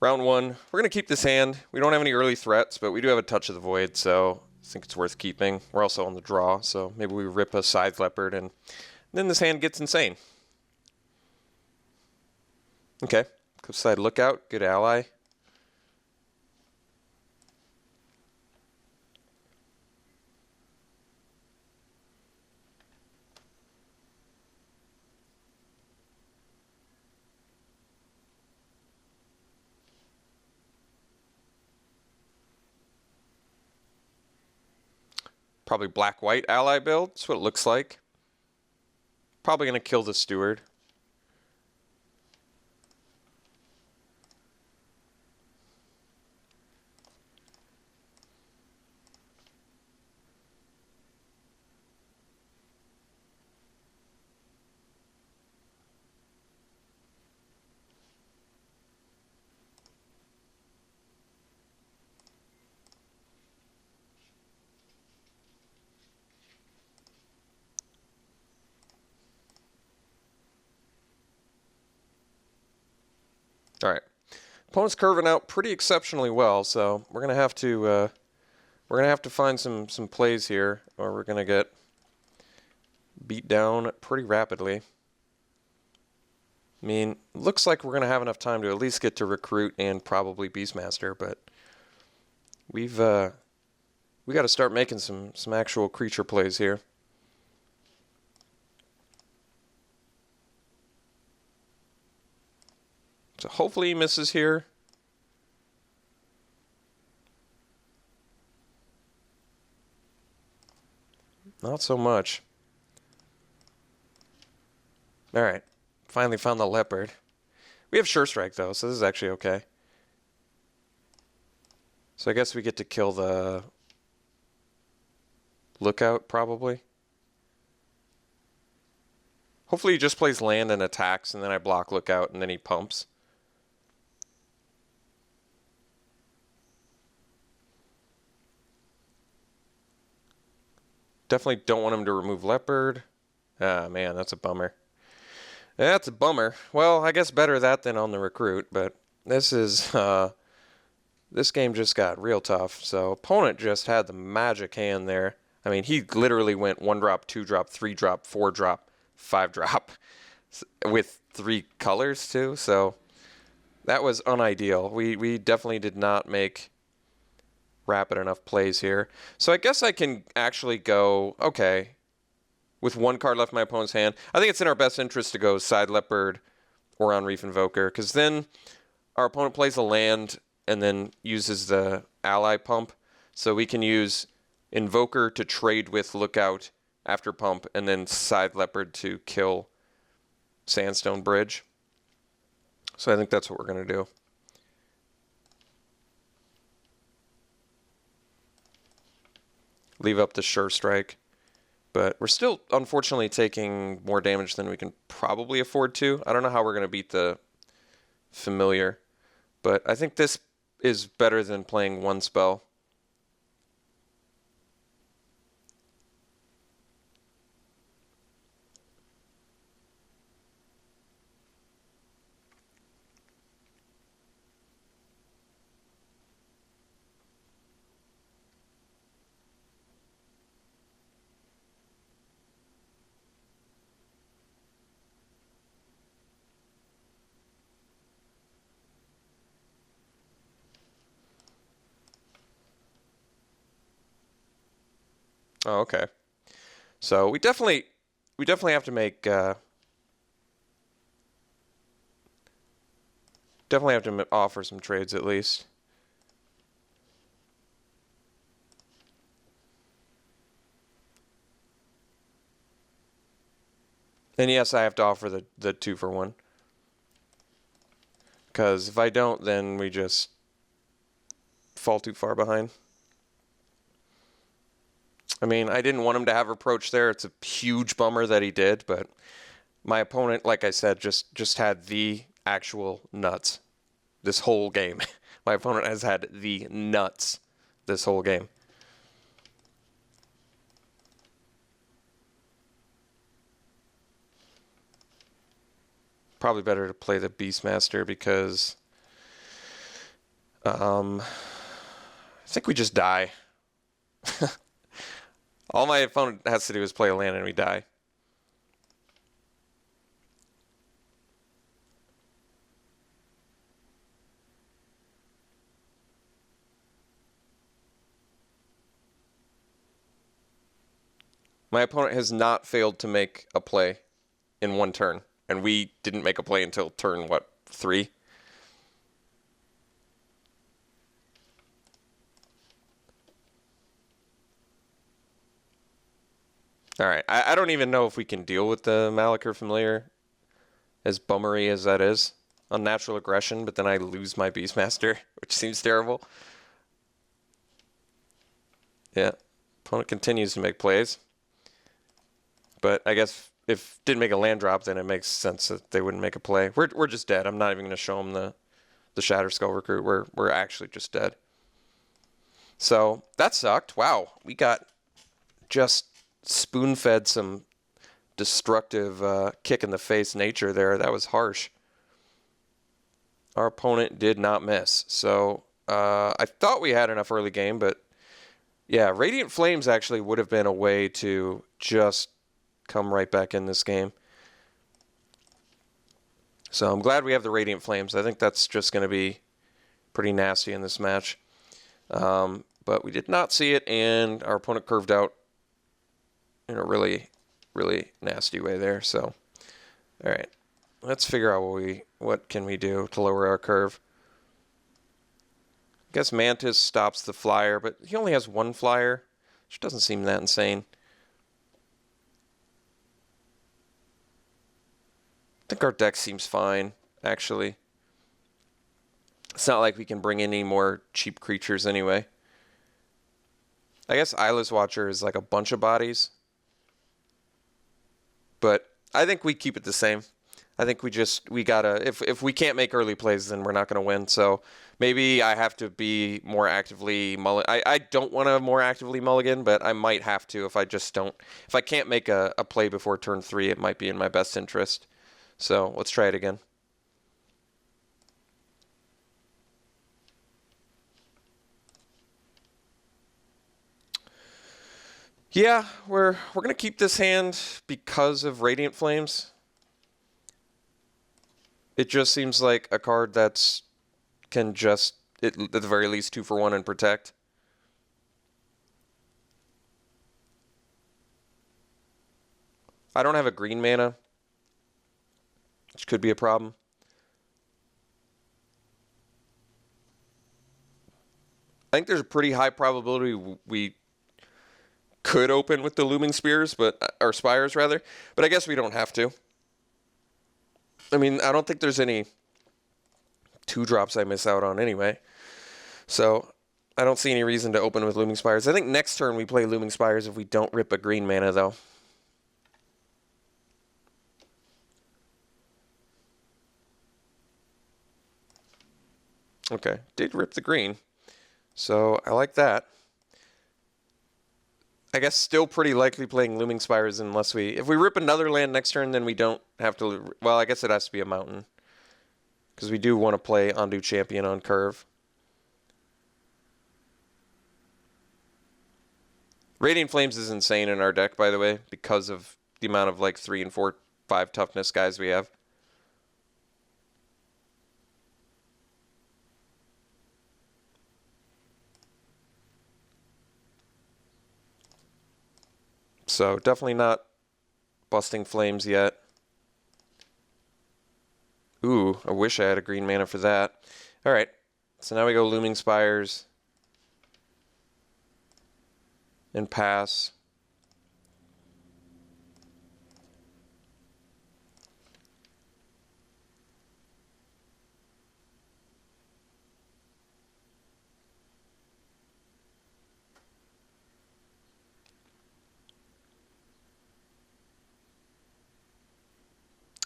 Round one, we're going to keep this hand. We don't have any early threats, but we do have a Touch of the Void, so I think it's worth keeping. We're also on the draw, so maybe we rip a Scythe Leopard, and then this hand gets insane. Okay, Cliffside Lookout, good ally. Probably black-white ally build. That's what it looks like. Probably going to kill the Steward. All right. Opponent's curving out pretty exceptionally well, so we're gonna have to find some plays here, or we're gonna get beat down pretty rapidly. I mean, looks like we're gonna have enough time to at least get to Recruit and probably Beastmaster, but we got to start making some actual creature plays here. So hopefully he misses here. Not so much. All right. Finally found the Leopard. We have Sure Strike, though, so this is actually okay. So I guess we get to kill the Lookout, probably. Hopefully he just plays land and attacks, and then I block Lookout, and then he pumps. Definitely don't want him to remove Leopard. Ah, man, that's a bummer. That's a bummer. Well, I guess better that than on the Recruit, but this is, this game just got real tough. So opponent just had the magic hand there. I mean, he literally went 1-drop, 2-drop, 3-drop, 4-drop, 5-drop with 3 colors too. So that was unideal. We definitely did not make rapid enough plays here. So I guess I can actually go, okay, with 1 card left in my opponent's hand. I think it's in our best interest to go Side Leopard or on Reef Invoker, because then our opponent plays a land and then uses the ally pump. So we can use Invoker to trade with Lookout after pump, and then Side Leopard to kill Sandstone Bridge. So I think that's what we're going to do. Leave up the Sure Strike. But we're still, unfortunately, taking more damage than we can probably afford to. I don't know how we're going to beat the Familiar. But I think this is better than playing 1 spell. Oh, okay. So we definitely have to make offer some trades at least. And yes, I have to offer the 2-for-1. Because if I don't, then we just fall too far behind. I mean, I didn't want him to have approach there. It's a huge bummer that he did, but my opponent, like I said, just had the actual nuts this whole game. My opponent has had the nuts this whole game. Probably better to play the Beastmaster because I think we just die. All my opponent has to do is play a land and we die. My opponent has not failed to make a play in one turn, and we didn't make a play until turn, what, 3? All right, I don't even know if we can deal with the Malakir Familiar, as bummery as that is. Unnatural aggression, but then I lose my Beastmaster, which seems terrible. Yeah, opponent continues to make plays. But I guess if didn't make a land drop, then it makes sense that they wouldn't make a play. We're just dead. I'm not even going to show them the Shatter Skull recruit. We're actually just dead. So that sucked. Wow, we got just spoon-fed some destructive kick in the face nature there. That was harsh. Our opponent did not miss. So I thought we had enough early game, but yeah, Radiant Flames actually would have been a way to just come right back in this game. So I'm glad we have the Radiant Flames. I think that's just going to be pretty nasty in this match. But we did not see it, and our opponent curved out in a really, really nasty way there. So, all right, let's figure out what can we do to lower our curve. I guess Mantis stops the flyer, but he only has one flyer, which doesn't seem that insane. I think our deck seems fine, actually. It's not like we can bring in any more cheap creatures anyway. I guess Eyeless Watcher is like a bunch of bodies. But I think we keep it the same. I think we gotta, if we can't make early plays, then we're not gonna win. So maybe I have to be more actively I don't want to more actively mulligan, but I might have to if I can't make a play before turn 3, it might be in my best interest. So let's try it again. Yeah, we're gonna keep this hand because of Radiant Flames. It just seems like a card that's can just at the very least 2 for 1 and protect. I don't have a green mana, which could be a problem. I think there's a pretty high probability we could open with the Looming Spears, or Spires rather, but I guess we don't have to. I mean, I don't think there's any 2-drops I miss out on anyway. So I don't see any reason to open with Looming Spires. I think next turn we play Looming Spires if we don't rip a green mana, though. Okay, did rip the green. So I like that. I guess still pretty likely playing Looming Spires unless if we rip another land next turn, then we don't have to, well, I guess it has to be a mountain. Because we do want to play Undo Champion on curve. Radiant Flames is insane in our deck, by the way, because of the amount of like 3 and 4, 5 toughness guys we have. So definitely not busting Flames yet. Ooh, I wish I had a green mana for that. All right, so now we go Looming Spires and pass.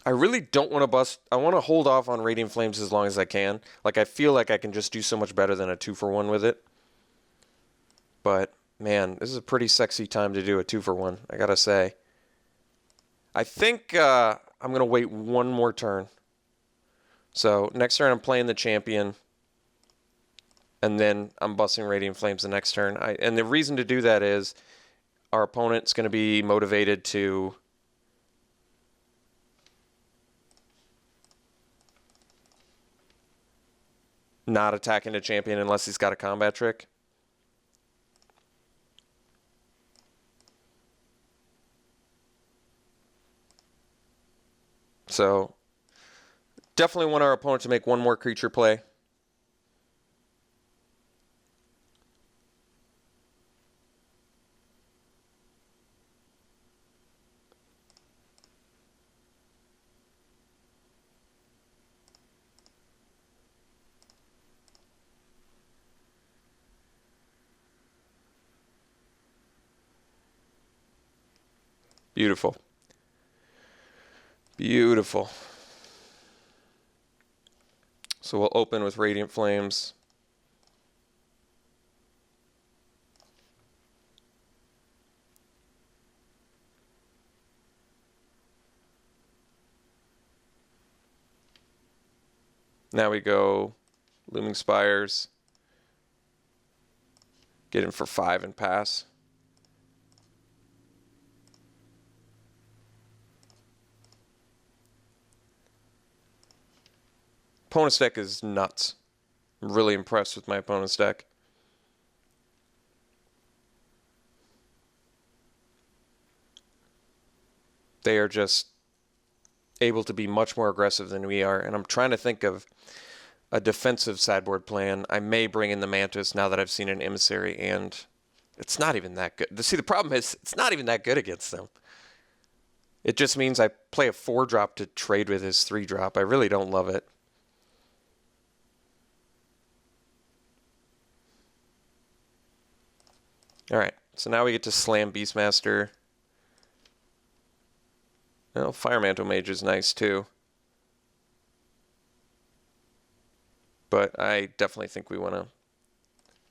I really don't want to bust. I want to hold off on Radiant Flames as long as I can. Like, I feel like I can just do so much better than a 2 for 1 with it. But, man, this is a pretty sexy time to do a 2 for 1, I gotta say. I think I'm going to wait one more turn. So, next turn I'm playing the champion. and then I'm busting Radiant Flames the next turn. And the reason to do that is our opponent's going to be motivated to not attacking the champion unless he's got a combat trick. So definitely want our opponent to make one more creature play. Beautiful. Beautiful. So we'll open with Radiant Flames. Now we go Looming Spires. Get in for 5 and pass. Opponent's deck is nuts. I'm really impressed with my opponent's deck. They are just able to be much more aggressive than we are, and I'm trying to think of a defensive sideboard plan. I may bring in the Mantis now that I've seen an Emissary, and it's not even that good. See, the problem is it's not even that good against them. It just means I play a 4-drop to trade with his 3-drop. I really don't love it. Alright, so now we get to slam Beastmaster. Well, Fire Mantle Mage is nice too. But I definitely think we want to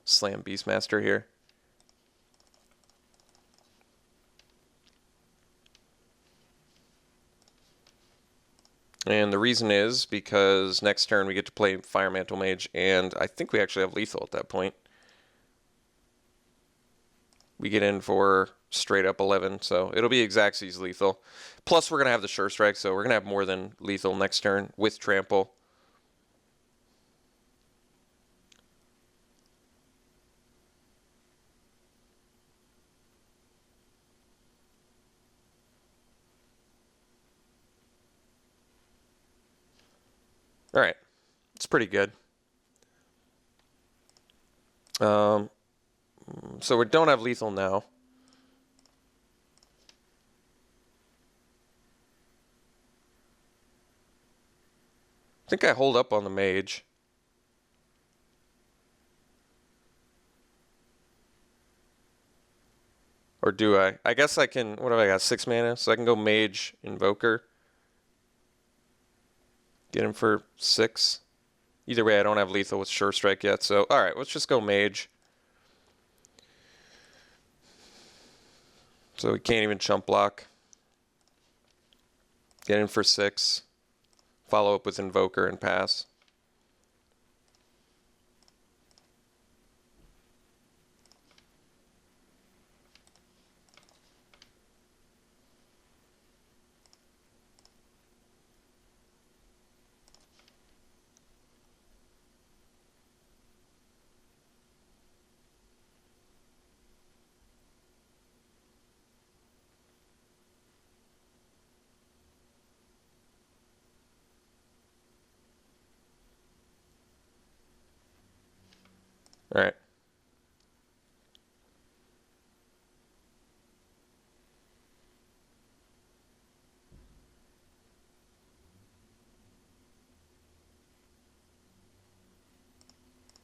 slam Beastmaster here. And the reason is because next turn we get to play Fire Mantle Mage, and I think we actually have lethal at that point. We get in for straight up 11, so it'll be Xaxes lethal. Plus, we're going to have the Sure Strike, so we're going to have more than lethal next turn with Trample. All right, it's pretty good. So we don't have lethal now. I think I hold up on the mage. Or do I? I guess I can. What have I got? 6 mana, so I can go mage, invoker. Get him for 6. Either way, I don't have lethal with Sure Strike yet, so alright, let's just go mage. So we can't even chump block. Get in for 6. Follow up with invoker and pass. All right.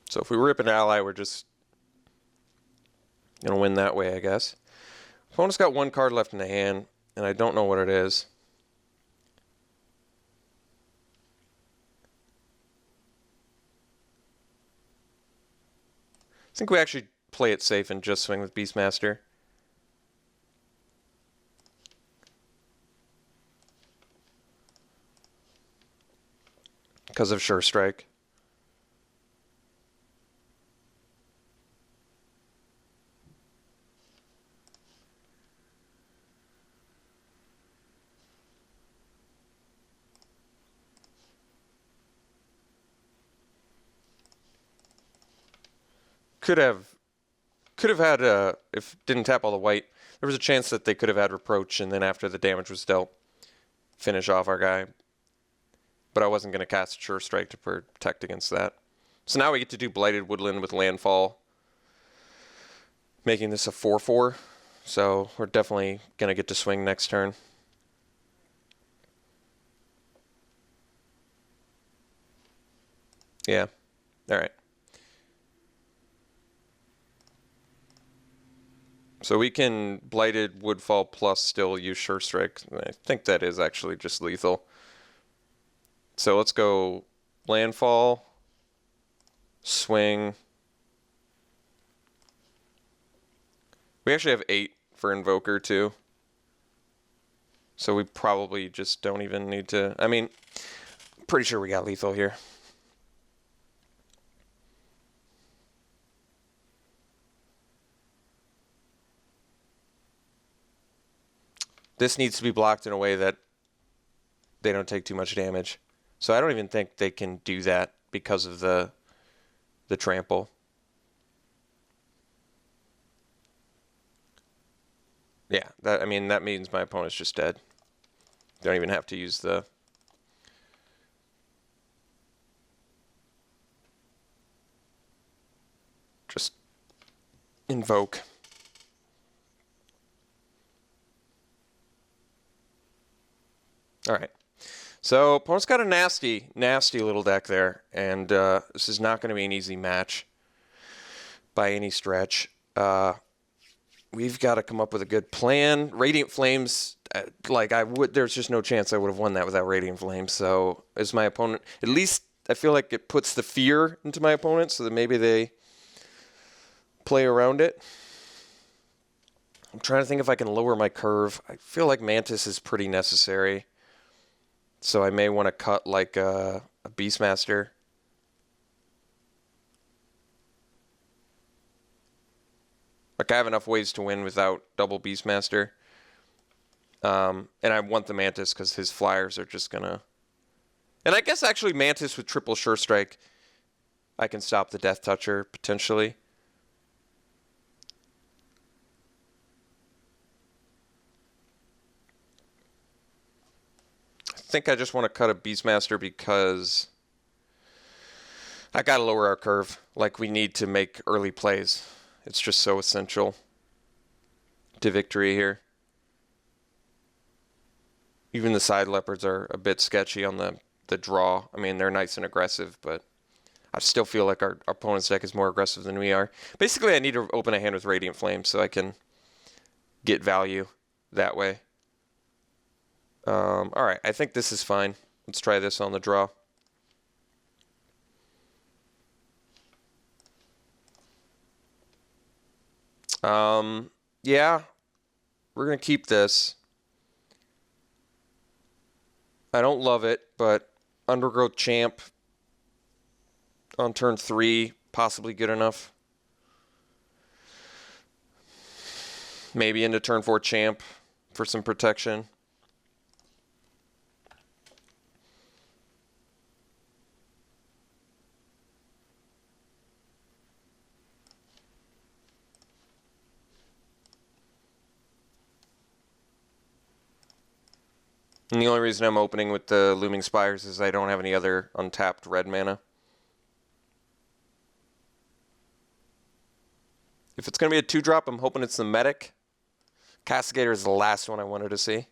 So if we rip an ally, we're just going to win that way, I guess. Opponent's got 1 card left in the hand, and I don't know what it is. I think we actually play it safe and just swing with Beastmaster. Because of Sure Strike. could have had if didn't tap all the white, there was a chance that they could have had Reproach, and then after the damage was dealt, finish off our guy. But I wasn't going to cast Sure Strike to protect against that. So now we get to do Blighted Woodland with Landfall, making this a 4/4. So we're definitely going to get to swing next turn. Yeah. All right. So we can Blighted Woodfall plus still use Sure Strike. I think that is actually just lethal. So let's go Landfall, swing. We actually have 8 for Invoker too. So we probably just don't even need to... I mean, pretty sure we got lethal here. This needs to be blocked in a way that they don't take too much damage. So I don't even think they can do that because of the trample. Yeah, I mean, that means my opponent's just dead. Don't even have to use the... Just invoke. All right. So opponent's got a nasty little deck there, and this is not going to be an easy match by any stretch. We've got to come up with a good plan. Radiant Flames, there's just no chance I would have won that without Radiant Flames. So as my opponent, at least I feel like it puts the fear into my opponent so that maybe they play around it. I'm trying to think if I can lower my curve. I feel like Mantis is pretty necessary. So I may want to cut like a Beastmaster. Like, I have enough ways to win without double Beastmaster. And I want the Mantis because his flyers are just going to... And I guess actually Mantis with triple Sure Strike, I can stop the Death Toucher, potentially. I think I just want to cut a Beastmaster because I got to lower our curve. Like, we need to make early plays. It's just so essential to victory here. Even the side leopards are a bit sketchy on the draw. I mean, they're nice and aggressive, but I still feel like our opponent's deck is more aggressive than we are. Basically, I need to open a hand with Radiant Flame so I can get value that way. All right, I think this is fine. Let's try this on the draw. Yeah, we're going to keep this. I don't love it, but Undergrowth Champ on turn 3, possibly good enough. Maybe into turn 4 Champ for some protection. And the only reason I'm opening with the Looming Spires is I don't have any other untapped red mana. If it's going to be a 2-drop, I'm hoping it's the Medic. Castigator is the last one I wanted to see.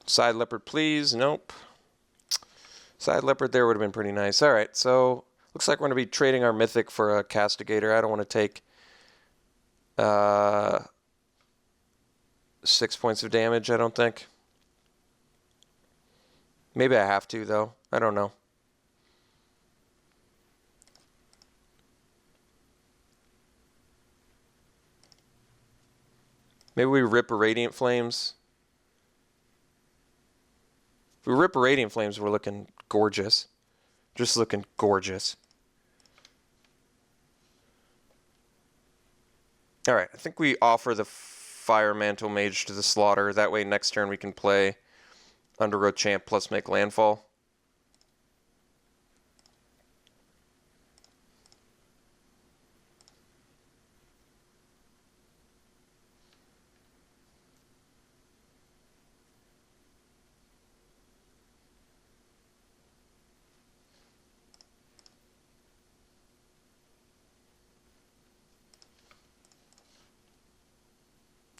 Side Leopard, please. Nope. Side Leopard there would have been pretty nice. All right, so looks like we're going to be trading our Mythic for a Castigator. I don't want to take 6 points of damage, I don't think. Maybe I have to, though. I don't know. Maybe we rip a Radiant Flames. If we rip a Radiant Flames, we're looking gorgeous. Just looking gorgeous. All right, I think we offer the Fire Mantle Mage to the Slaughter. That way next turn we can play Undergrowth Champ plus make landfall.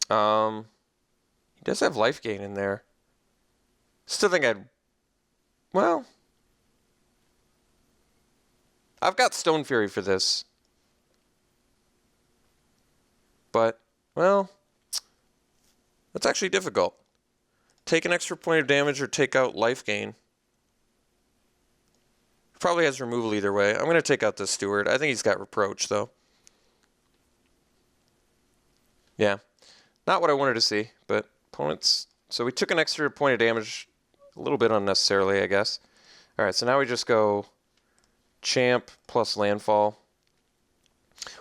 He does have life gain in there. Still think well, I've got Stone Fury for this. But, well, that's actually difficult. Take an extra point of damage or take out life gain. Probably has removal either way. I'm going to take out the Steward. I think he's got Reproach, though. Yeah. Not what I wanted to see, but opponents... So we took an extra point of damage a little bit unnecessarily, I guess. All right, so now we just go Champ plus Landfall.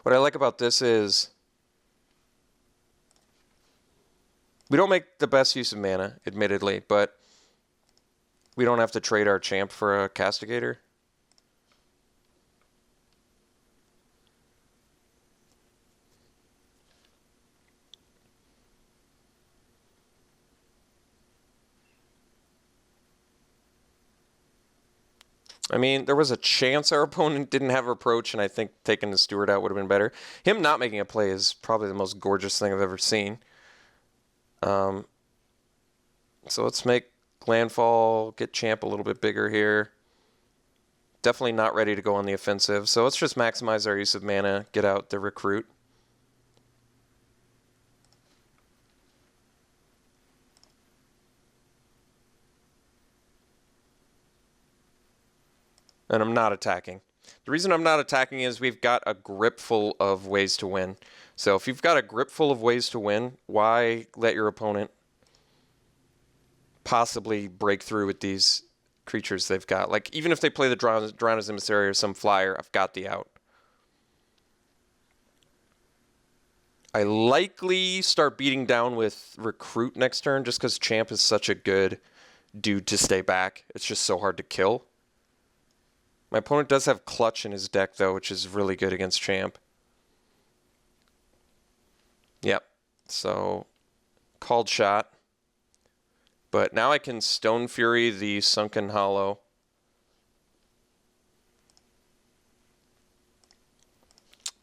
What I like about this is we don't make the best use of mana, admittedly, but we don't have to trade our Champ for a Castigator. I mean, there was a chance our opponent didn't have Approach, and I think taking the Steward out would have been better. Him not making a play is probably the most gorgeous thing I've ever seen. So let's make Landfall, get Champ a little bit bigger here. Definitely not ready to go on the offensive, so let's just maximize our use of mana, get out the Recruit. And I'm not attacking. The reason I'm not attacking is we've got a grip full of ways to win. So if you've got a grip full of ways to win, why let your opponent possibly break through with these creatures they've got? Like, even if they play the Drowner's Emissary or some flyer, I've got the out. I likely start beating down with Recruit next turn just because Champ is such a good dude to stay back. It's just so hard to kill. My opponent does have Clutch in his deck, though, which is really good against Champ. Yep. So, called shot. But now I can Stone Fury the Sunken Hollow.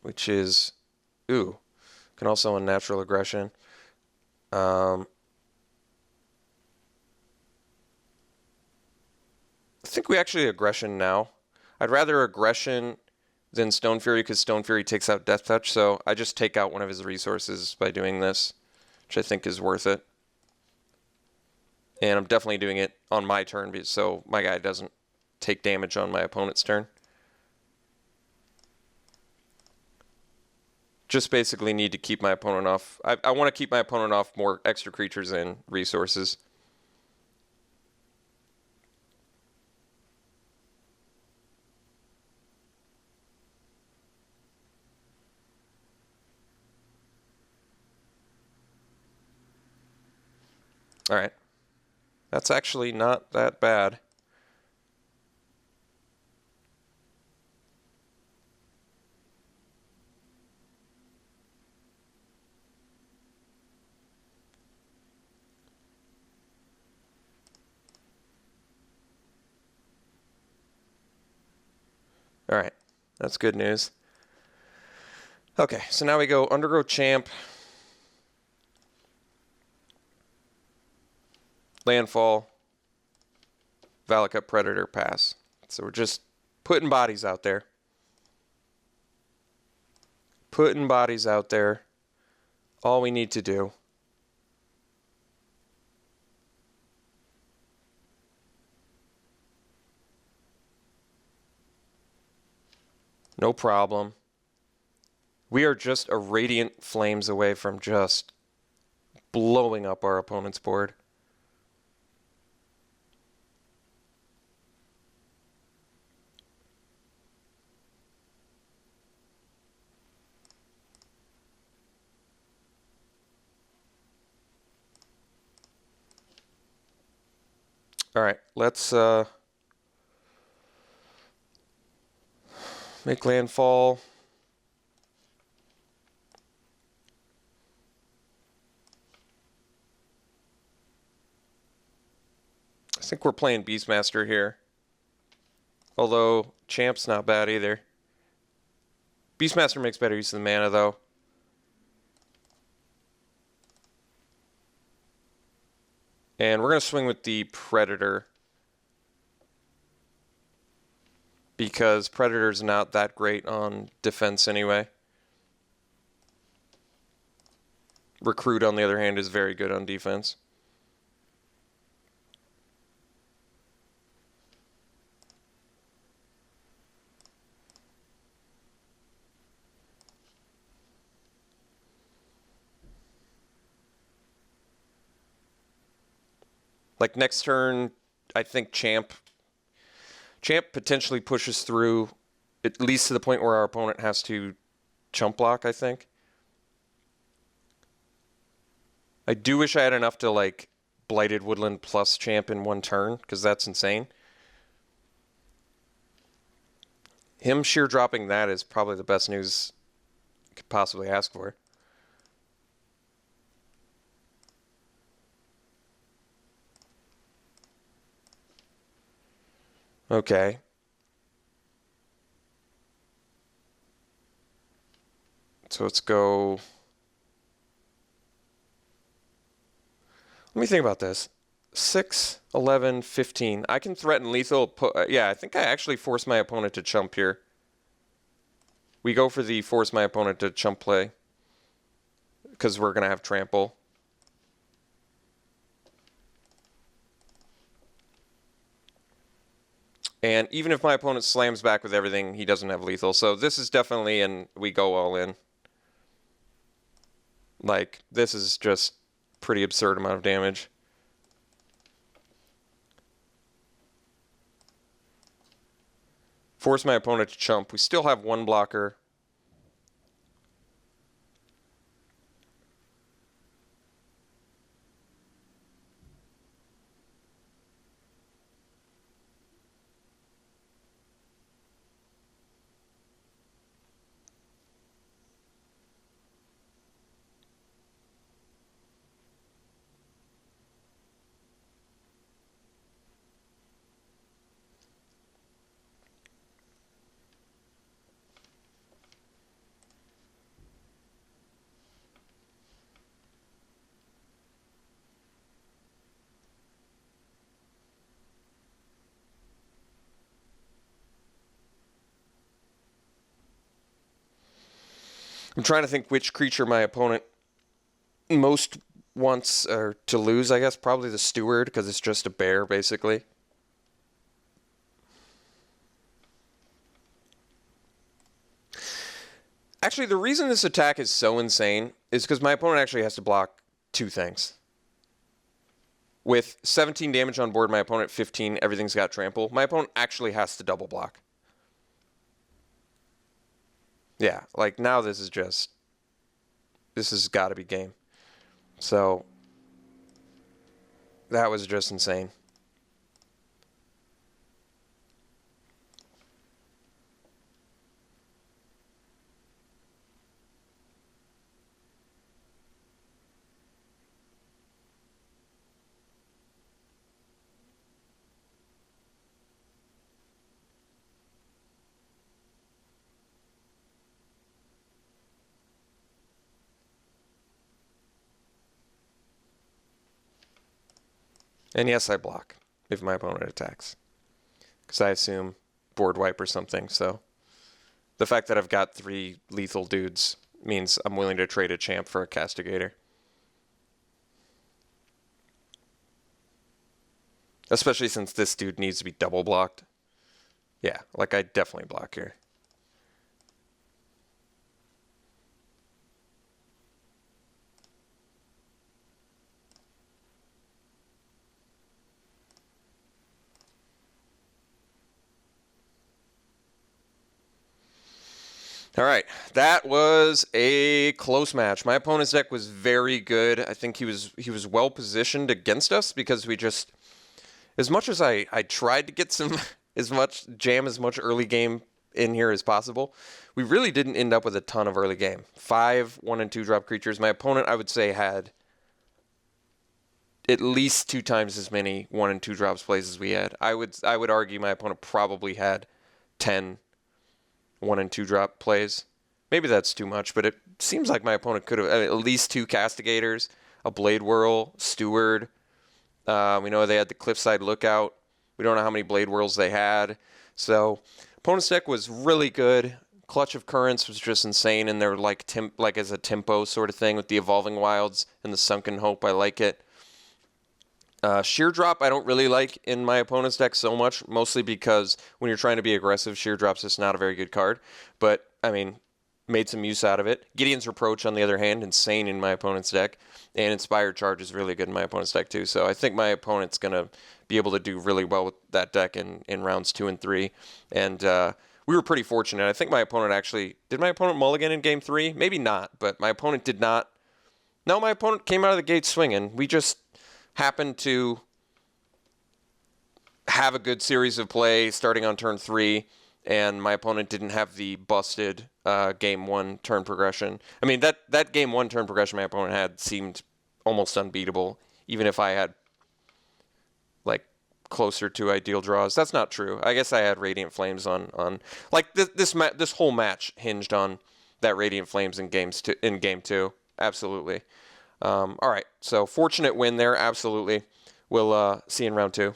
Which is... Ooh. Can also Unnatural Aggression. I think we actually Aggression now. I'd rather Aggression than Stone Fury because Stone Fury takes out Death Touch, so I just take out one of his resources by doing this, which I think is worth it. And I'm definitely doing it on my turn so my guy doesn't take damage on my opponent's turn. Just basically need to keep my opponent off. I want to keep my opponent off more extra creatures and resources. All right. That's actually not that bad. All right. That's good news. Okay, so now we go Undergrowth Champ. Landfall, Valakut Predator, pass. So we're just putting bodies out there. Putting bodies out there. All we need to do. No problem. We are just a Radiant Flames away from just blowing up our opponent's board. All right, let's make landfall. I think we're playing Beastmaster here. Although Champ's not bad either. Beastmaster makes better use of the mana though. And we're going to swing with the Predator. Because Predator's not that great on defense anyway. Recruit, on the other hand, is very good on defense. Like next turn, I think Champ potentially pushes through, at least to the point where our opponent has to chump block, I think. I do wish I had enough to, like, Blighted Woodland plus Champ in one turn, because that's insane. Him sheer dropping that is probably the best news you could possibly ask for. Okay. So let's go. Let me think about this. 6, 11, 15. I can threaten lethal. Yeah, I think I actually force my opponent to chump here. We go for the force my opponent to chump play. Because we're going to have trample. And even if my opponent slams back with everything, he doesn't have lethal. So this is definitely, and we go all in. Like, this is just pretty absurd amount of damage. Force my opponent to chump. We still have one blocker. I'm trying to think which creature my opponent most wants to lose, I guess. Probably the Steward, because it's just a bear, basically. Actually, the reason this attack is so insane is because my opponent actually has to block two things. With 17 damage on board, my opponent 15, everything's got trample. My opponent actually has to double block. Yeah, like now this has got to be game. So that was just insane. And yes, I block if my opponent attacks. Because I assume board wipe or something. So the fact that I've got 3 lethal dudes means I'm willing to trade a champ for a castigator. Especially since this dude needs to be double blocked. Yeah, like I definitely block here. All right, that was a close match. My opponent's deck was very good. I think he was well positioned against us because we just, as much as I tried to get some as much early game in here as possible, we really didn't end up with a ton of early game. 5 1 and 2 drop creatures. My opponent, I would say, had at least 2 times as many 1 and 2 drops plays as we had. I would argue my opponent probably had 10 1 and 2 drop plays. Maybe that's too much, but it seems like my opponent could have at least 2 castigators, a blade whirl, steward, We know they had the Cliffside Lookout. We don't know how many Blade Whirls they had. So opponent's deck was really good. Clutch of Currents was just insane, and they're like as a tempo sort of thing with the Evolving Wilds and the Sunken Hope. I like it. Sheer Drop I don't really like in my opponent's deck so much, mostly because when you're trying to be aggressive, Sheer Drop's just not a very good card. But, I mean, made some use out of it. Gideon's Reproach, on the other hand, insane in my opponent's deck. And Inspired Charge is really good in my opponent's deck, too. So I think my opponent's going to be able to do really well with that deck in rounds 2 and 3. And we were pretty fortunate. I think my opponent actually... Did my opponent mulligan in Game 3? Maybe not, but my opponent did not. No, my opponent came out of the gate swinging. We just happened to have a good series of play starting on turn 3, and my opponent didn't have the busted game 1 turn progression. I mean, that game 1 turn progression my opponent had seemed almost unbeatable, even if I had like closer to ideal draws. That's not true. I guess I had Radiant Flames on like this whole match hinged on that Radiant Flames in game 2. Absolutely. All right, so fortunate win there, absolutely. We'll see you in round 2.